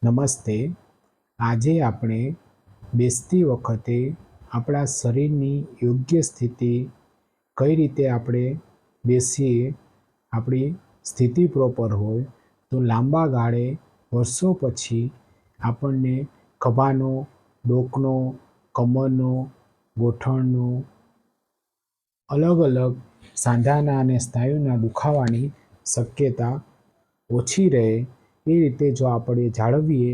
નમસ્તે. આજે આપણે બેસતી વખતે આપણા શરીરની યોગ્ય સ્થિતિ કઈ રીતે આપણે બેસીએ, આપણી સ્થિતિ પ્રોપર હોય તો લાંબા ગાળે વર્ષો પછી આપણને ખભાનો, ડોકનો, કમરનો, ગોઠણનો, અલગ અલગ સાંધાના અને સ્નાયુના દુખાવાની શક્યતા ઓછી રહે. એ રીતે જો આપણે જાળવીએ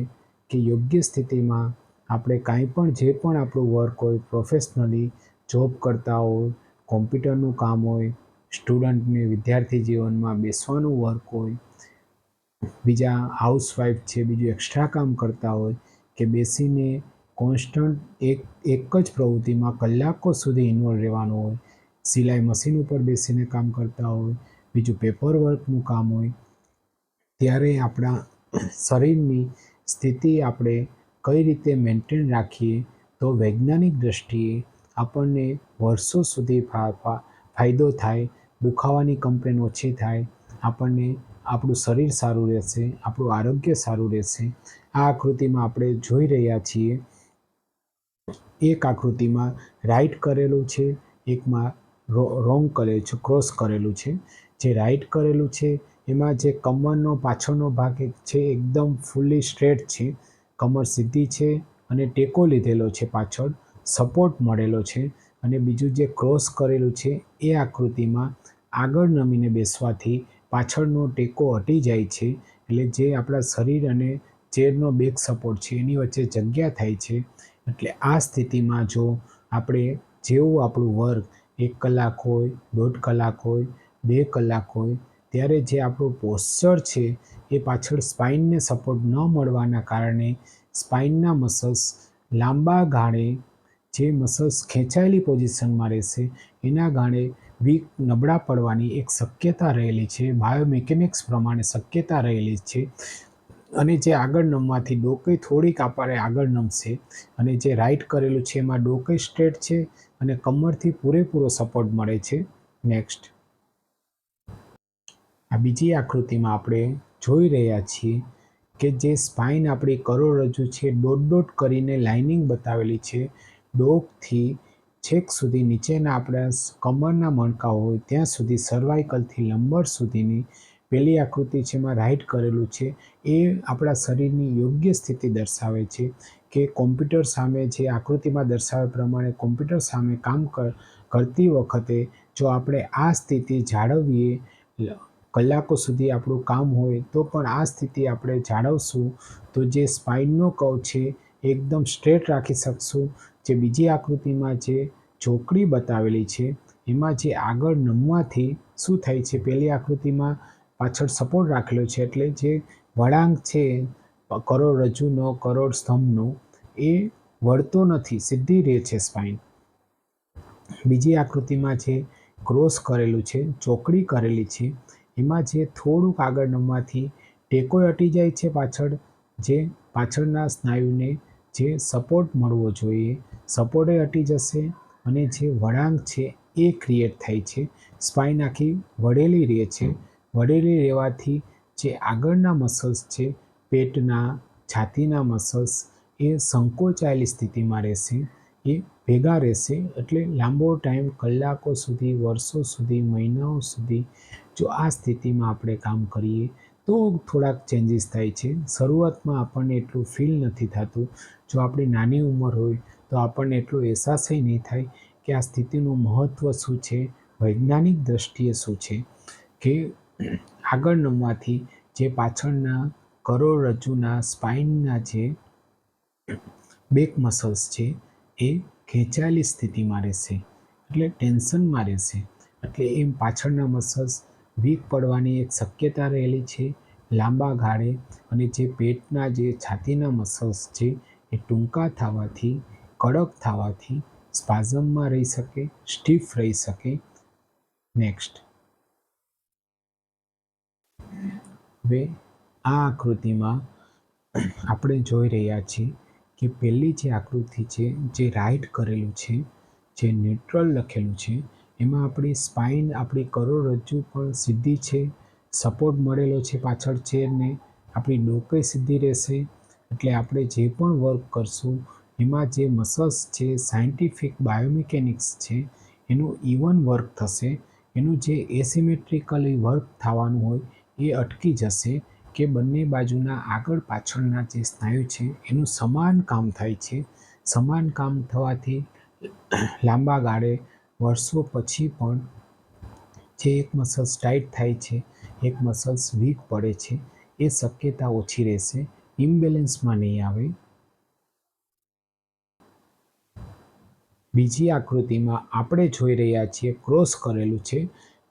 કે યોગ્ય સ્થિતિમાં આપણે કાંઈ પણ જે પણ આપણું વર્ક હોય, પ્રોફેશનલી જોબ કરતા હોય, કોમ્પ્યુટરનું કામ હોય, સ્ટુડન્ટને વિદ્યાર્થી જીવનમાં બેસવાનું વર્ક હોય, બીજા હાઉસવાઈફ છે, બીજું એક્સ્ટ્રા કામ કરતા હોય કે બેસીને કોન્સ્ટન્ટ એક જ પ્રવૃત્તિમાં કલાકો સુધી ઇન્વોલ્વ રહેવાનું હોય, સિલાઈ મશીન ઉપર બેસીને કામ કરતા હોય, બીજું પેપર વર્કનું કામ હોય, ત્યારે આપણા શરીરની સ્થિતિ આપણે કઈ રીતે મેન્ટેન રાખીએ તો વૈજ્ઞાનિક દૃષ્ટિએ આપણને વર્ષો સુધી ફાયદો થાય, દુખાવાની કમ્પ્લેન ઓછી થાય, આપણને આપણું શરીર સારું રહેશે, આપણું આરોગ્ય સારું રહેશે. આ આકૃતિમાં આપણે જોઈ રહ્યા છીએ, એક આકૃતિમાં રાઈટ કરેલું છે, એકમાં રોંગ કરેલું છે, ક્રોસ કરેલું છે. જે રાઈટ કરેલું છે એમાં જે કમરનો પાછળનો ભાગ છે એકદમ ફૂલ્લી સ્ટ્રેટ છે, કમર સીધી છે અને ટેકો લીધેલો છે, પાછળ સપોર્ટ મળેલો છે. અને બીજું જે ક્રોસ કરેલું છે એ આકૃતિમાં આગળ નમીને બેસવાથી પાછળનો ટેકો હટી જાય છે, એટલે જે આપણા શરીર અને ચેરનો બેક સપોર્ટ છે એની વચ્ચે જગ્યા થાય છે. એટલે આ સ્થિતિમાં જો આપણે જેવું આપણું વર્ક 1 કલાક હોય, 1.5 કલાક હોય, 2 કલાક હોય, ત્યારે જે આપણું પોસ્ચર છે એ પાછળ સ્પાઇનને સપોર્ટ ન મળવાના કારણે સ્પાઇનના મસલ્સ લાંબા ગાળે જે મસલ્સ ખેંચાયેલી પોઝિશનમાં રહેશે એના ગાળે વીક નબળા પડવાની એક શક્યતા રહેલી છે, બાયોમિકેનિક્સ પ્રમાણે શક્યતા રહેલી છે. અને જે આગળ નમવાથી ડોકે થોડીક આપણે આગળ નમશે અને જે રાઈટ કરેલું છે એમાં ડોકે સ્ટ્રેટ છે અને કમરથી પૂરેપૂરો સપોર્ટ મળે છે. નેક્સ્ટ. આ બીજી આકૃતિમાં આપણે જોઈ રહ્યા છીએ કે જે સ્પાઇન આપણી કરોડરજ્જુ છે ડોટ કરીને લાઇનિંગ બતાવેલી છે, ડોકથી છેક સુધી નીચેના આપણા કમરના મણકા હોય ત્યાં સુધી સર્વાઇકલથી લંબર સુધીની પહેલી આકૃતિ છે એમાં રાઈટ કરેલું છે. એ આપણા શરીરની યોગ્ય સ્થિતિ દર્શાવે છે કે કોમ્પ્યુટર સામે જે આકૃતિમાં દર્શાવ્યા પ્રમાણે કોમ્પ્યુટર સામે કામ કરતી વખતે જો આપણે આ સ્થિતિ જાળવીએ, કલાકો સુધી આપણું કામ હોય તો પણ આ સ્થિતિ આપણે જાળવશું તો જે સ્પાઇનનો કર્વ છે એકદમ સ્ટ્રેટ રાખી શકશું. જે બીજી આકૃતિમાં જે ચોકડી બતાવેલી છે એમાં જે આગળ નમવાથી શું થાય છે, પહેલી આકૃતિમાં પાછળ સપોર્ટ રાખેલો છે એટલે જે વળાંક છે કરોડરજ્જુનો, કરોડ સ્તંભનો એ વળતો નથી, સીધી રહે છે સ્પાઇન. બીજી આકૃતિમાં જે ક્રોસ કરેલું છે, ચોકડી કરેલી છે, એમાં જે થોડુંક આગળ નમવાથી ટેકોય હટી જાય છે પાછળ, જે પાછળના સ્નાયુને જે સપોર્ટ મળવો જોઈએ સપોર્ટે હટી જશે અને જે વળાંક છે એ ક્રિએટ થાય છે. સ્પાઇન આખી વળેલી રહે છે. વળેલી રહેવાથી જે આગળના મસલ્સ છે, પેટના, છાતીના મસલ્સ એ સંકોચાયેલી સ્થિતિમાં રહેશે, એ ભેગા રહેશે. એટલે લાંબો ટાઈમ કલાકો સુધી, વર્ષો સુધી, મહિનાઓ સુધી જો આ સ્થિતિમાં આપણે કામ કરીએ તો થોડાક ચેન્જીસ થાય છે. શરૂઆતમાં આપણને એટલું ફીલ નથી થતું. જો આપણી નાની ઉંમર હોય તો આપણને એટલો અહેસાસય નહીં થાય કે આ સ્થિતિનું મહત્ત્વ શું છે, વૈજ્ઞાનિક દૃષ્ટિએ શું છે, કે આગળ નમવાથી જે પાછળના કરોડરજ્જુના સ્પાઇનના જે બેક મસલ્સ છે એ ખેંચાયેલી સ્થિતિમાં રહેશે, એટલે ટેન્શનમાં રહેશે. એટલે એમ પાછળના મસલ્સ વીક પડવાની એક શક્યતા રહેલી છે લાંબા ગાળે. અને જે પેટના જે છાતીના મસલ્સ છે એ ટૂંકા થવાથી, કડક થવાથી સ્પાઝમમાં રહી શકે, સ્ટીફ રહી શકે. નેક્સ્ટ. હવે આ આકૃતિમાં આપણે જોઈ રહ્યા છીએ કે પહેલી જે આકૃતિ છે જે રાઈટ કરેલું છે, જે ન્યુટ્રલ લખેલું છે, એમાં આપણી સ્પાઇન, આપણી કરોડરજ્જુ પણ સીધી છે, સપોર્ટ મળેલો છે પાછળ ચેરને, આપણી ડોકઈ સીધી રહેશે એટલે આપણે જે પણ વર્ક કરશું એમાં જે મસલ્સ છે, સાયન્ટિફિક બાયોમિકેનિક્સ છે, એનું ઇવન વર્ક થશે. એનું જે એસિમેટ્રિકલી વર્ક થવાનું હોય એ અટકી જશે કે બંને બાજુના આગળ પાછળના જે સ્નાયુ છે એનું સમાન કામ થાય છે. સમાન કામ થવાથી લાંબા ગાળે વર્ષો પછી પણ જે એક મસલ્સ ટાઈટ થાય છે, એક મસલ્સ વીક પડે છે, એ શક્યતા ઓછી રહેશે, ઇમ્બેલેન્સમાં નહીં આવે. બીજી આકૃતિમાં આપણે જોઈ રહ્યા છીએ ક્રોસ કરેલું છે,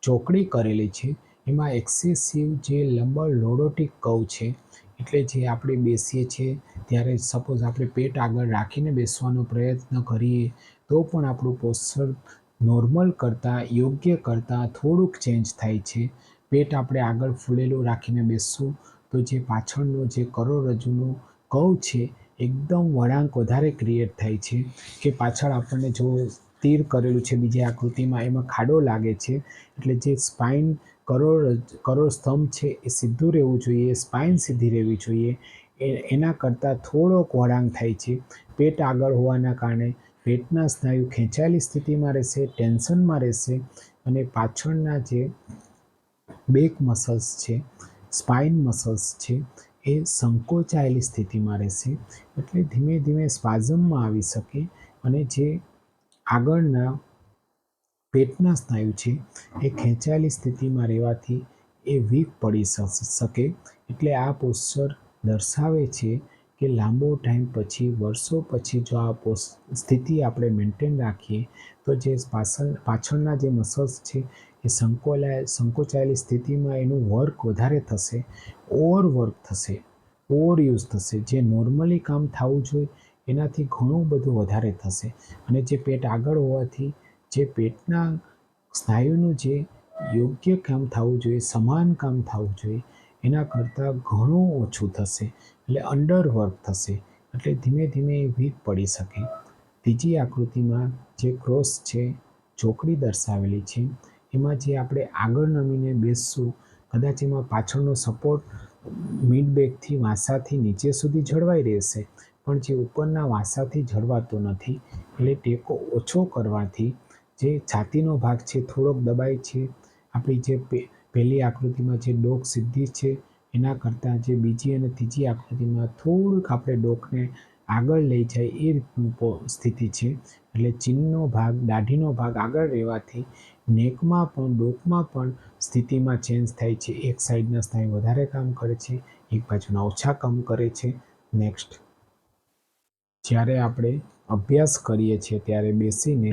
ચોકડી કરેલી છે. એમાં એક્સેસિવ જે લંબર લોડોટિક કર્વ છે, એટલે જે આપણે બેસીએ છીએ ત્યારે સપોઝ આપણે પેટ આગળ રાખીને બેસવાનો પ્રયત્ન કરીએ તો પણ આપણું પોસ્ચર નોર્મલ કરતાં, યોગ્ય કરતાં થોડુંક ચેન્જ થાય છે. પેટ આપણે આગળ ફૂલેલું રાખીને બેસશું તો જે પાછળનો જે કરોડરજ્જુનો કર્વ છે એકદમ વળાંક વધારે ક્રિએટ થાય છે કે પાછળ આપણને જો તીર કરેલું છે બીજી આકૃતિમાં એમાં ખાડો લાગે છે. એટલે જે સ્પાઇન કરોડ સ્તંભ છે એ સીધું રહેવું જોઈએ, સ્પાઇન સીધી રહેવી જોઈએ. એના કરતાં થોડોક વળાંક થાય છે. પેટ આગળ હોવાના કારણે પેટના સ્નાયુ ખેંચાયેલી સ્થિતિમાં રહેશે, ટેન્શનમાં રહેશે અને પાછળના જે બેક મસલ્સ છે, સ્પાઇન મસલ્સ છે, એ સંકોચાયેલી સ્થિતિમાં રહેશે. એટલે ધીમે ધીમે સ્પાઝમમાં આવી શકે અને જે આગળના પેટના સ્નાયુ છે એ ખેંચાયેલી સ્થિતિમાં રહેવાથી એ વીક પડી શકે. એટલે આ પોસ્ચર દર્શાવે છે કે લાંબો ટાઈમ પછી, વર્ષો પછી જો આ સ્થિતિ આપણે મેન્ટેન રાખીએ તો જે પાછળના જે મસલ્સ છે એ સંકોચાયેલી સ્થિતિમાં એનું વર્ક વધારે થશે, ઓવરવર્ક થશે, ઓવર યુઝ થશે. જે નોર્મલી કામ થવું જોઈએ એનાથી ઘણું બધું વધારે થશે. અને જે પેટ આગળ હોવાથી જે પેટના સ્નાયુનું જે યોગ્ય કામ થવું જોઈએ, સમાન કામ થવું જોઈએ એના કરતાં ઘણું ઓછું થશે. એટલે અંડરવર્ક થશે. એટલે ધીમે ધીમે એ વીક પડી શકે. ત્રીજી આકૃતિમાં જે ક્રોસ છે, ચોકડી દર્શાવેલી છે, એમાં જે આપણે આગળ નમીને બેસશું કદાચ એમાં પાછળનો સપોર્ટ મિડ બેકથી વાંસાથી નીચે સુધી જળવાઈ રહેશે, પણ જે ઉપરના વાંસાથી જળવાતો નથી. એટલે ટેકો ઓછો કરવાથી જે છાતીનો ભાગ છે થોડોક દબાય છે. આપણી જે પહેલી આકૃતિમાં જે ડોક સીધી છે એના કરતાં જે બીજી અને ત્રીજી આકૃતિમાં થોડુંક આપણે ડોકને આગળ લઈ જાય એ રીતનું સ્થિતિ છે. એટલે ચીનનો ભાગ, દાઢીનો ભાગ આગળ રહેવાથી નેકમાં પણ, ડોકમાં પણ સ્થિતિમાં ચેન્જ થાય છે. એક સાઈડના સ્નાયુ વધારે કામ કરે છે, એક બાજુના ઓછા કામ કરે છે. નેક્સ્ટ, જ્યારે આપણે અભ્યાસ કરીએ છીએ ત્યારે બેસીને,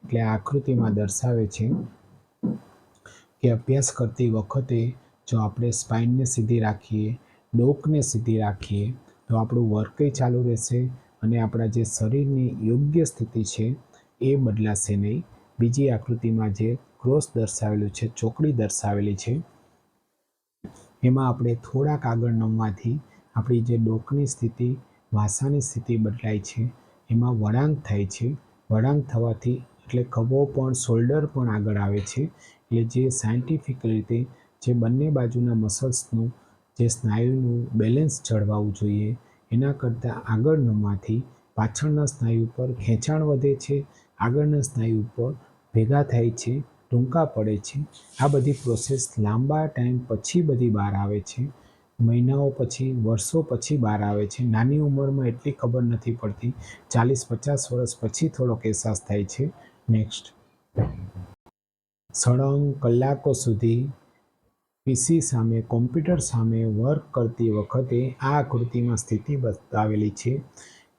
એટલે આકૃતિમાં દર્શાવે છે કે અભ્યાસ કરતી વખતે જો આપણે સ્પાઇનને સીધી રાખીએ, ડોકને સીધી રાખીએ તો આપણું વર્કય ચાલુ રહેશે અને આપણા જે શરીરની યોગ્ય સ્થિતિ છે એ બદલાશે નહીં. બીજી આકૃતિમાં જે ક્રોસ દર્શાવેલું છે, ચોકડી દર્શાવેલી છે, એમાં આપણે થોડાક આગળ નમવાથી આપણી જે ડોકની સ્થિતિ, વાસાની સ્થિતિ બદલાય છે. એમાં વળાંક થાય છે. વળાંક થવાથી એટલે ખભો પણ, શોલ્ડર પણ આગળ આવે છે. એટલે જે સાયન્ટિફિક રીતે જે બંને બાજુના મસલ્સનું જે સ્નાયુનું બેલેન્સ જળવાવું જોઈએ એના કરતાં આગળ નમવાથી પાછળના સ્નાયુ પર ખેંચાણ વધે છે, આગળના સ્નાયુ પર ભેગા થાય છે, ટૂંકા પડે છે. આ બધી પ્રોસેસ લાંબા ટાઈમ પછી બધી બહાર આવે છે. મહિનાઓ પછી, વર્ષો પછી બહાર આવે છે. નાની ઉંમરમાં એટલી ખબર નથી પડતી. 40-50 વર્ષ પછી થોડોક અહેસાસ થાય છે. નેક્સ્ટ, સળંગ કલાકો સુધી પીસી સામે, કોમ્પ્યુટર સામે વર્ક કરતી વખતે આ આકૃતિમાં સ્થિતિ બતાવેલી છે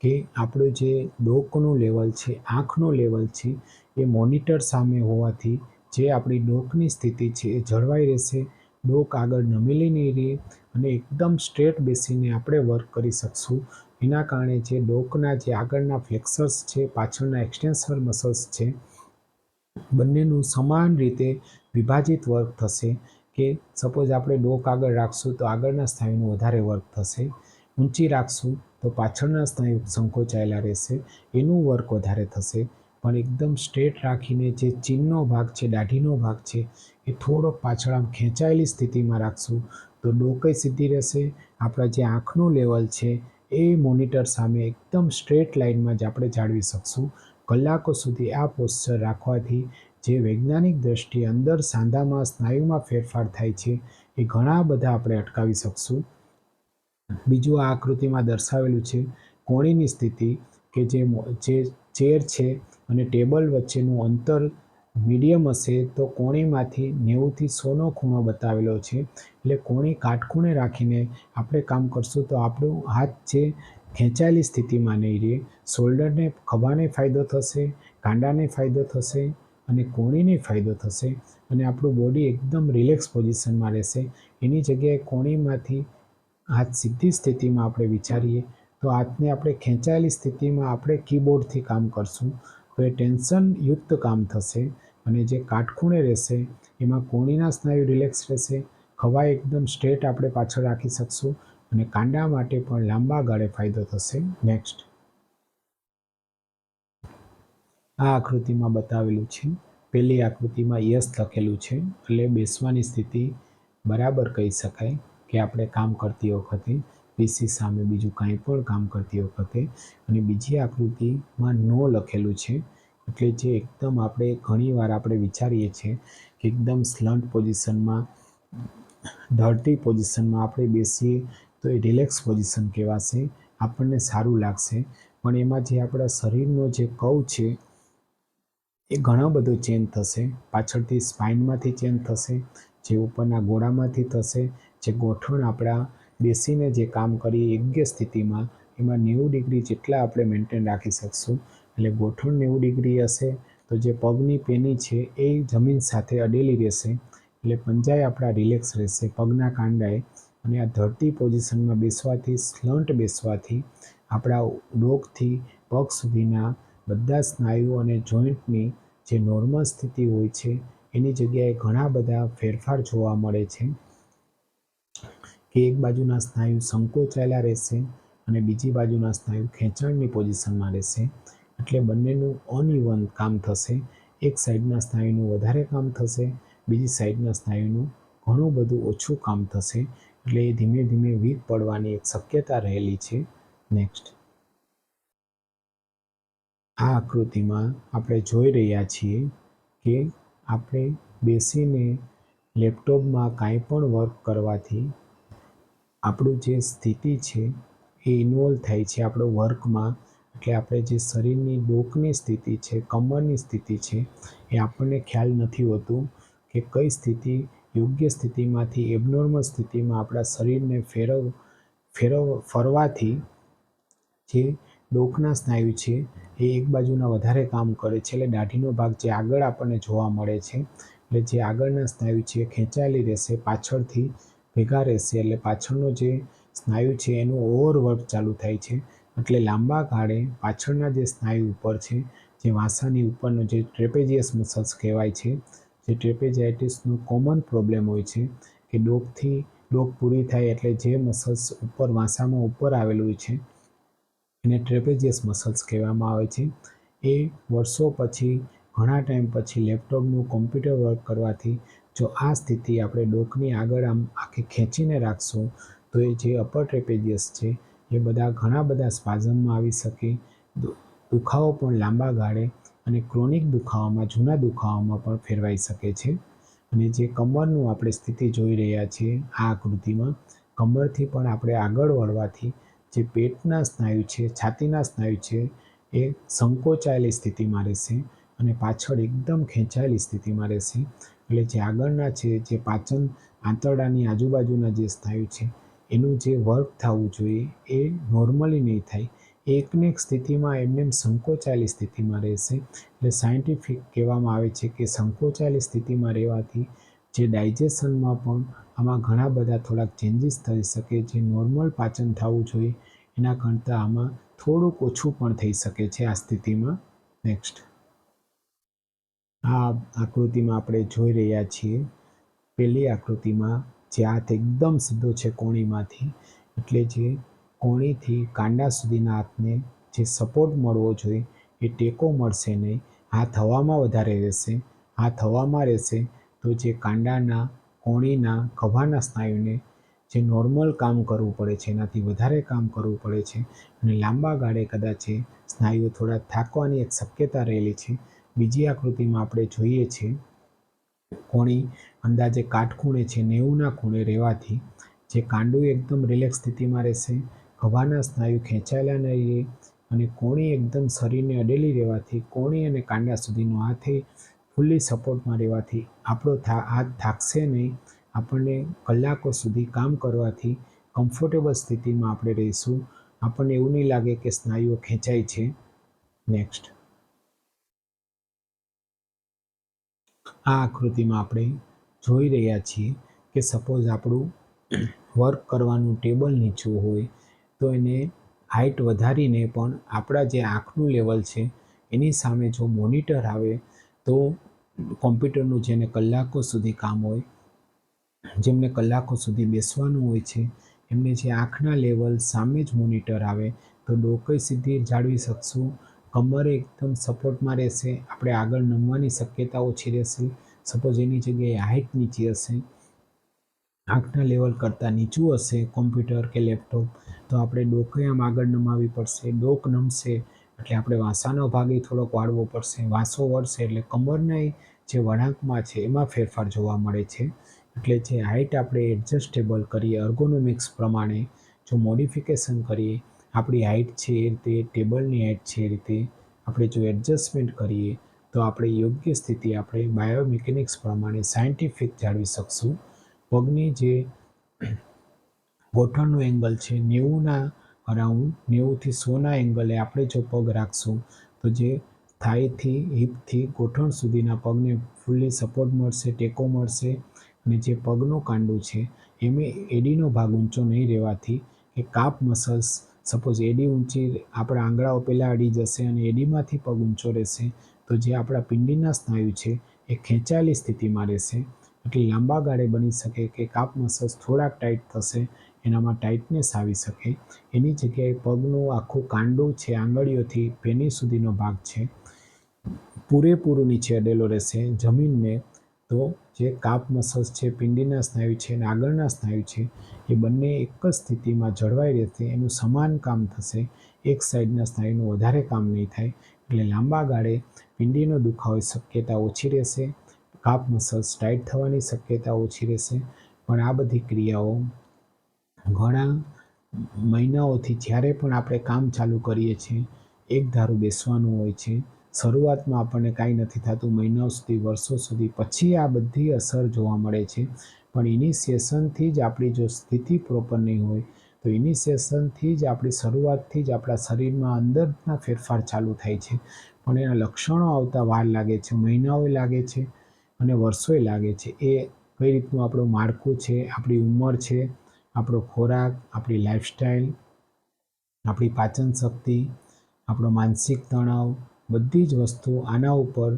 કે આપણું જે ડોકનું લેવલ છે, આંખનું લેવલ છે એ મોનિટર સામે હોવાથી જે આપણી ડોકની સ્થિતિ છે એ જળવાઈ રહેશે. ડોક આગળ નમેલી નહીં રહે અને એકદમ સ્ટ્રેટ બેસીને આપણે વર્ક કરી શકશું. એના કારણે જે ડોકના જે આગળના ફ્લેક્સર્સ છે, પાછળના એક્સટેન્સર મસલ્સ છે, બંનેનું સમાન રીતે વિભાજિત વર્ક થશે. કે સપોઝ આપણે ડોક આગળ રાખશું તો આગળના સ્નાયુનું વધારે વર્ક થશે, ઊંચી રાખશું તો પાછળના સ્નાયુ સંકોચાયેલા રહેશે, એનું વર્ક વધારે થશે. પણ એકદમ સ્ટ્રેટ રાખીને જે ચીનનો ભાગ છે, દાઢીનો ભાગ છે એ થોડોક પાછળ આમ ખેંચાયેલી સ્થિતિમાં રાખશું તો ડોકય સીધી રહેશે. આપણા જે આંખનું લેવલ છે એ મોનિટર સામે એકદમ સ્ટ્રેટ લાઇનમાં જ આપણે જાળવી શકશું. કલાકો સુધી આ પોસ્ચર રાખવાથી જે વૈજ્ઞાનિક દ્રષ્ટિએ અંદર સાંધામાં સ્નાયુમાં ફેરફાર થાય છે એ ઘણા બધા આપણે અટકાવી શકશું. બીજું આ આકૃતિમાં દર્શાવેલું છે કોણીની સ્થિતિ, કે જે ચેર છે અને ટેબલ વચ્ચેનું અંતર મીડિયમ હશે તો કોણીમાંથી 90થી 100નો ખૂણો બતાવેલો છે. એટલે કોણી કાટખૂણે રાખીને આપણે કામ કરશું તો આપણું હાથ છે ખેંચાયેલી સ્થિતિમાં નહીં રહે. શોલ્ડરને, ખભાને ફાયદો થશે, કાંડાને ફાયદો થશે અને કોણીને ફાયદો થશે અને આપણું બોડી એકદમ રિલેક્સ પોઝિશનમાં રહેશે. એની જગ્યાએ કોણીમાંથી હાથ સીધી સ્થિતિમાં આપણે વિચારીએ તો હાથને આપણે ખેંચાયેલી સ્થિતિમાં આપણે કીબોર્ડથી કામ કરશું તો એ ટેન્શનયુક્ત કામ થશે. અને જે કાટખૂણે રહેશે એમાં કોણીના સ્નાયુ રિલેક્સ રહેશે, ખભા એકદમ સ્ટ્રેટ આપણે પાછળ રાખી શકશું અને કાંડા માટે પણ લાંબા ગાળે ફાયદો થશે. નેક્સ્ટ આ આકૃતિમાં બતાવેલું છે. પહેલી આકૃતિમાં યસ લખેલું છે એટલે બેસવાની સ્થિતિ બરાબર કહી શકાય કે આપણે કામ કરતી વખતે પીસી સામે બીજું કાંઈ પણ કામ કરતી વખતે. અને બીજી આકૃતિમાં નો લખેલું છે એટલે જે એકદમ આપણે ઘણીવાર આપણે વિચારીએ છીએ કે એકદમ સ્લન્ટ પોઝિશનમાં, ધરતી પોઝિશનમાં આપણે બેસીએ તો એ રિલેક્સ પોઝિશન કહેવાશે, આપણને સારું લાગશે. પણ એમાં જે આપણા શરીરનો જે કર્વ છે એ ઘણો બધો ચેન્જ થશે. પાછળથી સ્પાઇનમાંથી ચેન્જ થશે, જે ઉપરના ગોળામાંથી થશે, જે ગોઠણ આપણા બેસીને જે કામ કરીએ યોગ્ય સ્થિતિમાં એમાં 90 ડિગ્રી જેટલા આપણે મેન્ટેન રાખી શકશું. એટલે ગોઠણ 90 ડિગ્રી હશે તો જે પગની પેની છે એ જમીન સાથે અડેલી રહેશે એટલે પંજાએ આપણા રિલેક્સ રહેશે, પગના કાંડાએ. અને આ ધરતી પોઝિશનમાં બેસવાથી, સ્લન્ટ બેસવાથી આપણા ડોકથી પગ સુધીના બધા સ્નાયુઓ અને જોઈન્ટની જે નોર્મલ સ્થિતિ હોય છે એની જગ્યાએ ઘણા બધા ફેરફાર જોવા મળે છે. કે એક બાજુના સ્નાયુ સંકોચાયેલા રહેશે અને બીજી બાજુના સ્નાયુ ખેંચાણની પોઝિશનમાં રહેશે. એટલે બંનેનું અનઇવન કામ થશે. એક સાઈડના સ્નાયુનું વધારે કામ થશે, બીજી સાઈડના સ્નાયુનું ઘણું બધું ઓછું કામ થશે. એટલે એ ધીમે ધીમે વીક પડવાની એક શક્યતા રહેલી છે. નેક્સ્ટ આ આકૃતિમાં આપણે જોઈ રહ્યા છીએ કે આપણે બેસીને લેપટોપમાં કાંઈ પણ વર્ક કરવાથી આપણું જે સ્થિતિ છે એ ઇન્વોલ્વ થાય છે આપણું વર્કમાં. એટલે આપણે જે શરીરની ડોકની સ્થિતિ છે, કમરની સ્થિતિ છે એ આપણને ખ્યાલ નથી હોતું કે કઈ સ્થિતિ યોગ્ય સ્થિતિમાંથી એબનોર્મલ સ્થિતિમાં આપણા શરીરને ફરવાથી જે ડોકના સ્નાયુ છે એ એક બાજુના વધારે કામ કરે છે. એટલે દાઢીનો ભાગ જે આગળ આપણને જોવા મળે છે એટલે જે આગળના સ્નાયુ છે એ ખેંચાયેલી રહેશે, પાછળથી ભેગા રહેશે. એટલે પાછળનો જે સ્નાયુ છે એનું ઓવરવર્ક ચાલુ થાય છે. એટલે લાંબા ગાળે પાછળના જે સ્નાયુ ઉપર છે, જે વાંસાની ઉપરનો જે ટ્રેપેઝિયસ મસલ્સ કહેવાય છે, જે ટ્રેપેઝાઇટિસનો કોમન પ્રોબ્લેમ હોય છે કે ડોક પૂરી થાય એટલે જે મસલ્સ ઉપર વાંસામાં ઉપર આવેલું હોય છે એને ટ્રેપેઝિયસ મસલ્સ કહેવામાં આવે છે. એ વર્ષો પછી, ઘણા ટાઈમ પછી લેપટોપનું, કોમ્પ્યુટર વર્ક કરવાથી જો આ સ્થિતિ આપણે ડોકની આગળ આમ આખી ખેંચીને રાખશું તો એ જે અપર ટ્રેપેઝિયસ છે એ બધા ઘણા બધા સ્પાઝમમાં આવી શકે, દુખાવો પણ લાંબા ગાળે અને ક્રોનિક દુખાવામાં, જૂના દુખાવામાં પણ ફેરવાઈ શકે છે. અને જે કમરનું આપણે સ્થિતિ જોઈ રહ્યા છીએ આ આકૃતિમાં, કમરથી પણ આપણે આગળ વળવાથી જે પેટના સ્નાયુ છે, છાતીના સ્નાયુ છે એ સંકોચાયેલી સ્થિતિમાં રહેશે અને પાછળ એકદમ ખેંચાયેલી સ્થિતિમાં રહેશે. એટલે જે આગળના છે, જે પાચન આંતરડાની આજુબાજુના જે સ્નાયુ છે એનું જે વર્ક થવું જોઈએ એ નોર્મલી નહીં થાય. એકને એક સ્થિતિમાં એમને સંકોચાયેલી સ્થિતિમાં રહેશે. એટલે સાયન્ટિફિક કહેવામાં આવે છે કે સંકોચાયેલી સ્થિતિમાં રહેવાથી જે ડાયજેશનમાં પણ આમાં ઘણા બધા થોડાક ચેન્જીસ થઈ શકે. જે નોર્મલ પાચન થવું જોઈએ એના કરતાં આમાં થોડુંક ઓછું પણ થઈ શકે છે આ સ્થિતિમાં. નેક્સ્ટ આ આકૃતિમાં આપણે જોઈ રહ્યા છીએ પહેલી આકૃતિમાં જે હાથ એકદમ સીધો છે કોણીમાંથી, એટલે જે કોણીથી કાંડા સુધીના હાથને જે સપોર્ટ મળવો જોઈએ એ ટેકો મળશે નહીં. હાથ હવામાં વધારે રહેશે. હાથ હવામાં રહેશે તો જે કાંડાના, કોણીના, ખભાના સ્નાયુને જે નોર્મલ કામ કરવું પડે છે એનાથી વધારે કામ કરવું પડે છે અને લાંબા ગાળે કદાચ એ સ્નાયુઓ થોડા થાકવાની એક શક્યતા રહેલી છે. બીજી આકૃતિમાં આપણે જોઈએ છીએ કોણી અંદાજે કાટખૂણે છે 90ના ખૂણે રહેવાથી જે કાંડું એકદમ રિલેક્સ સ્થિતિમાં રહેશે, ખભાના સ્નાયુ ખેંચાયેલા નહીં રહે અને કોણી એકદમ શરીરને અડેલી રહેવાથી કોણી અને કાંડા સુધીનો હાથે ફૂલ્લી સપોર્ટમાં રહેવાથી આપણો હાથ થાકશે નહીં. આપણને કલાકો સુધી કામ કરવાથી કમ્ફર્ટેબલ સ્થિતિમાં આપણે રહીશું. આપણને એવું નહીં લાગે કે સ્નાયુઓ ખેંચાય છે. નેક્સ્ટ આ આકૃતિમાં આપણે જોઈ રહ્યા છીએ કે સપોઝ આપણું વર્ક કરવાનું ટેબલ નીચું હોય તો એને હાઇટ વધારીને પણ આપણા જે આંખનું લેવલ છે એની સામે જો મોનિટર આવે તો કોમ્પ્યુટરનું જેને કલાકો સુધી કામ હોય, જેમને કલાકો સુધી બેસવાનું હોય છે, એમને જે આંખના લેવલ સામે જ મોનિટર આવે તો ડોકઈ સીધી જાળવી શકશું, કમર એકદમ સપોર્ટમાં રહેશે, આપણે આગળ નમવાની શક્યતા ઓછી રહેશે. સપોઝ એની જગ્યાએ હાઇટ નીચી હશે, આંખના લેવલ કરતાં નીચું હશે કોમ્પ્યુટર કે લેપટોપ તો આપણે ડોકઈ આમ આગળ નમાવી પડશે. ડોક નમશે એટલે આપણે વાંસાનો ભાગ થોડોક વાળવો પડશે. વાંસો વળશે એટલે કમરના જે વળાંકમાં છે એમાં ફેરફાર જોવા મળે છે. એટલે જે હાઇટ આપણે એડજસ્ટેબલ કરીએ એર્ગોનોમિક્સ પ્રમાણે જો મોડિફિકેશન કરીએ, આપણી હાઇટ છે એ રીતે, ટેબલની હાઇટ છે એ રીતે આપણે જો એડજસ્ટમેન્ટ કરીએ તો આપણે યોગ્ય સ્થિતિ આપણે બાયોમિકેનિક્સ પ્રમાણે સાયન્ટિફિક જાળવી શકશું. પગની જે ગોઠણનો એંગલ છે 90ના અરાઉન્ડ 90થી 100ના એંગલે આપણે જો પગ રાખશું તો જે થાઈથી હિપથી ગોઠણ સુધીના પગને ફૂલ્લી સપોર્ટ મળશે, ટેકો મળશે અને જે પગનું કાંડું છે એમાં એડીનો ભાગ ઊંચો નહીં રહેવાથી કે કાપ મસલ્સ સપોઝ એડી ઊંચી આપણા આંગળાઓ પહેલાં અડી જશે અને એડીમાંથી પગ ઊંચો રહેશે તો જે આપણા પિંડીના સ્નાયુ છે એ ખેંચાયેલી સ્થિતિમાં રહેશે. એટલે લાંબા ગાળે બની શકે કે કાપ મસલ્સ થોડાક ટાઈટ થશે, એનામાં ટાઈટનેસ આવી શકે. એની જગ્યાએ પગનું આખું કાંડું છે આંગળીઓથી પેની સુધીનો ભાગ છે પૂરેપૂરું નીચે અડેલો રહેશે જમીનને તો જે કાપ મસલ્સ છે, પિંડીના સ્નાયુ છે અને આગળના સ્નાયુ છે એ બંને એક જ સ્થિતિમાં જળવાઈ રહેશે. એનું સમાન કામ થશે, એક સાઈડના સ્નાયુનું વધારે કામ નહીં થાય. એટલે લાંબા ગાળે પિંડીનો દુખાવાની શક્યતા ઓછી રહેશે, કાપ મસલ્સ ટાઈટ થવાની શક્યતા ઓછી રહેશે. પણ આ બધી ક્રિયાઓ ઘણા મહિનાઓથી જ્યારે પણ આપણે કામ ચાલુ કરીએ છીએ એક ધારું બેસવાનું હોય છે. શરૂઆતમાં આપણને કાંઈ નથી થતું, મહિનાઓ સુધી, વર્ષો સુધી, પછી આ બધી અસર જોવા મળે છે. પણ ઇનિશિએશનથી જ આપણી જો સ્થિતિ પ્રોપર નહીં હોય તો ઇનિશિએશનથી જ આપણી શરૂઆતથી જ આપણા શરીરમાં અંદરના ફેરફાર ચાલુ થાય છે. પણ એના લક્ષણો આવતા વાર લાગે છે, મહિનાઓ લાગે છે અને વર્ષોય લાગે છે. એ કઈ રીતનું આપણું માળખું છે, આપણી ઉંમર છે, આપણો ખોરાક, આપણી લાઈફસ્ટાઈલ, આપણી પાચન શક્તિ, આપણો માનસિક તણાવ, બધી જ વસ્તુ આના ઉપર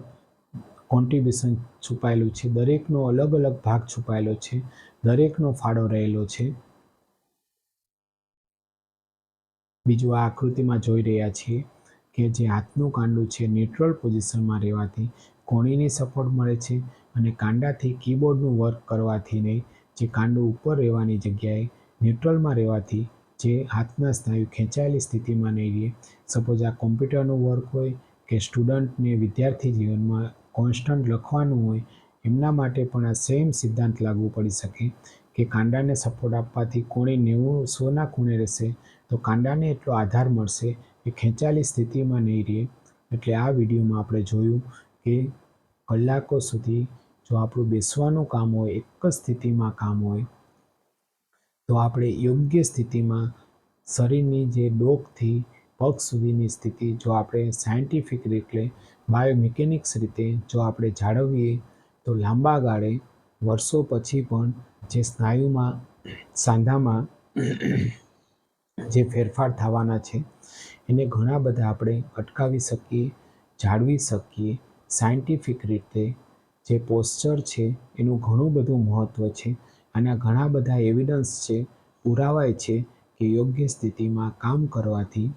કોન્ટ્રીબ્યુશન છુપાયેલું છે. દરેકનો અલગ અલગ ભાગ છુપાયેલો છે, દરેકનો ફાળો રહેલો છે. બીજું આ આકૃતિમાં જોઈ રહ્યા છીએ કે જે હાથનું કાંડું છે ન્યુટ્રલ પોઝિશનમાં રહેવાથી કોણીની સપોર્ટ મળે છે અને કાંડાથી કીબોર્ડનું વર્ક કરવાથી નહીં, જે કાંડું ઉપર રહેવાની જગ્યાએ ન્યુટ્રલમાં રહેવાથી જે હાથના સ્નાયુ ખેંચાયેલી સ્થિતિમાં નહીં રહે. સપોઝ આ કોમ્પ્યુટરનું વર્ક હોય કે સ્ટુડન્ટને વિદ્યાર્થી જીવનમાં કોન્સ્ટન્ટ લખવાનું હોય એમના માટે પણ આ સેમ સિદ્ધાંત લાગુ પડી શકે કે કાંડાને સપોર્ટ આપવાથી કોણી 90-100ના ખૂણે રહેશે તો કાંડાને એટલો આધાર મળશે કે ખેંચાયેલી સ્થિતિમાં નહીં રહે. એટલે આ વિડીયોમાં આપણે જોયું કે કલાકો સુધી જો આપણું બેસવાનું કામ હોય, એક જ સ્થિતિમાં કામ હોય તો આપણે યોગ્ય સ્થિતિમાં શરીરની જે ડોકથી પગ સુધીની સ્થિતિ જો આપણે સાયન્ટિફિક રીતે બાયોમિકેનિક્સ રીતે જો આપણે જાળવીએ તો લાંબા ગાળે વર્ષો પછી પણ જે સ્નાયુમાં સાંધામાં જે ફેરફાર થવાના છે એને ઘણા બધા આપણે અટકાવી શકીએ, જાળવી શકીએ. સાયન્ટિફિક રીતે જે પોસ્ચર છે એનું ઘણું બધું મહત્ત્વ છે. આના ઘણા બધા એવિડન્સ છે, પુરાવાય છે કે યોગ્ય સ્થિતિમાં કામ કરવાથી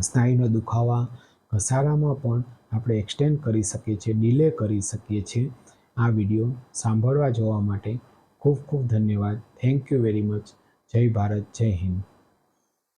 સ્નાયુના દુખાવા, ઘસારામાં પણ આપણે એક્સટેન્ડ કરી શકીએ છીએ, ડિલે કરી શકીએ છીએ. આ વિડીયો સાંભળવા જોવા માટે ખૂબ ખૂબ ધન્યવાદ. Thank you very much. જય ભારત, જય હિન્દ.